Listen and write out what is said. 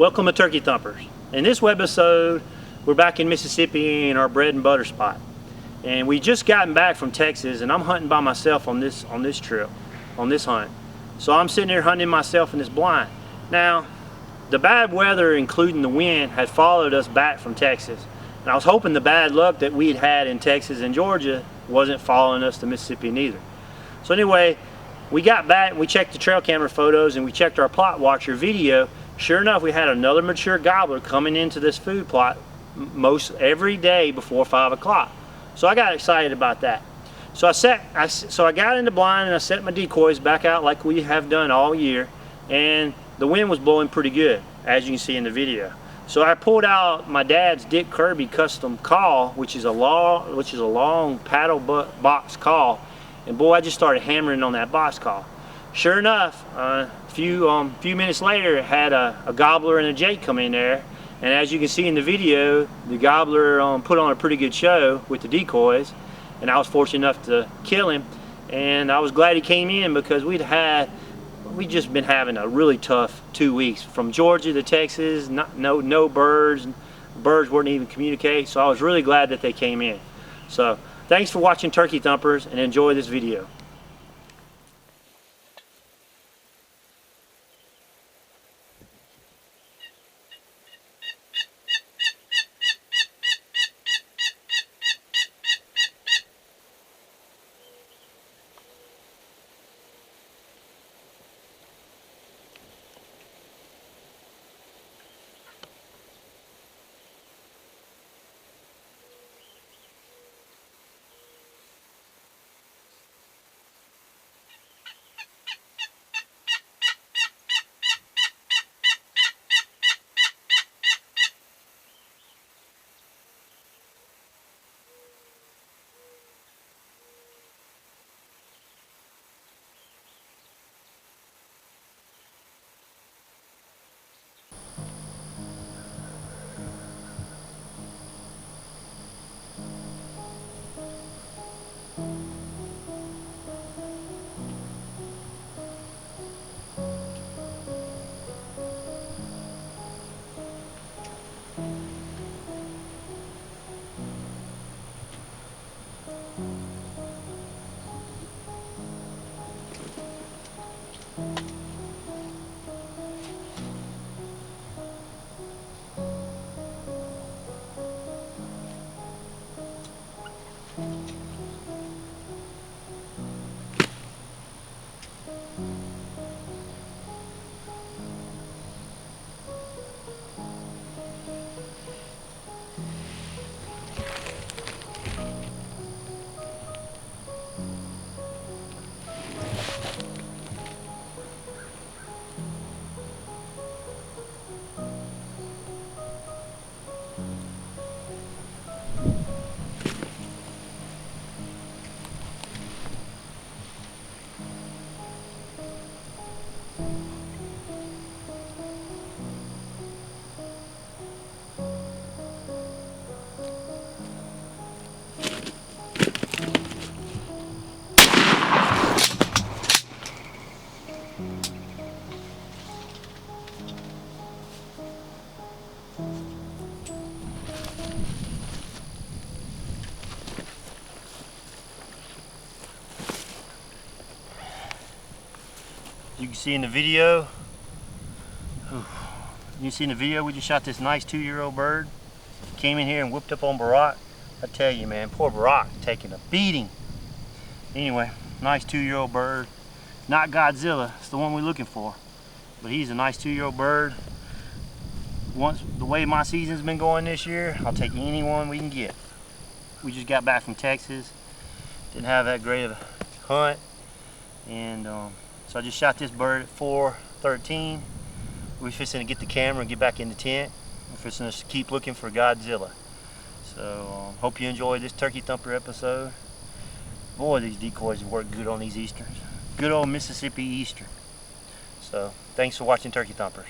Welcome to Turkey Thumpers. In this webisode, we're back in Mississippi in our bread and butter spot. And we just gotten back from Texas, and I'm hunting by myself on this trip, on this hunt. So I'm sitting there hunting myself in this blind. Now, the bad weather, including the wind, had followed us back from Texas. And I was hoping the bad luck that we'd had in Texas and Georgia wasn't following us to Mississippi neither. So anyway, we got back, we checked the trail camera photos, and we checked our plot watcher video. Sure enough, we had another mature gobbler coming into this food plot most every day before 5 o'clock. So I got excited about that. So I got in the blind and I set my decoys back out like we have done all year, and the wind was blowing pretty good, as you can see in the video. So I pulled out my dad's Dick Kirby custom call, which is a long paddle box call, and boy, I just started hammering on that box call. Sure enough, a few minutes later, it had a gobbler and a jake come in there, and as you can see in the video, the gobbler put on a pretty good show with the decoys, and I was fortunate enough to kill him. And I was glad he came in because we'd just been having a really tough 2 weeks from Georgia to Texas. No birds wouldn't even communicate, so I was really glad that they came in. So thanks for watching Turkey Thumpers, and enjoy this video. You can see in the video, we just shot this nice 2-year-old bird. Came in here and whooped up on Barack. I tell you, man, poor Barack taking a beating. Anyway, nice 2-year-old bird. Not Godzilla, it's the one we're looking for. But he's a nice 2-year-old bird. Once the way my season's been going this year, I'll take any one we can get. We just got back from Texas. Didn't have that great of a hunt. And so I just shot this bird at 4:13. We're fixing to get the camera and get back in the tent. We're fixing to keep looking for Godzilla. So hope you enjoyed this Turkey Thumper episode. Boy, these decoys work good on these Easterns. Good old Mississippi Eastern. So thanks for watching Turkey Thumpers.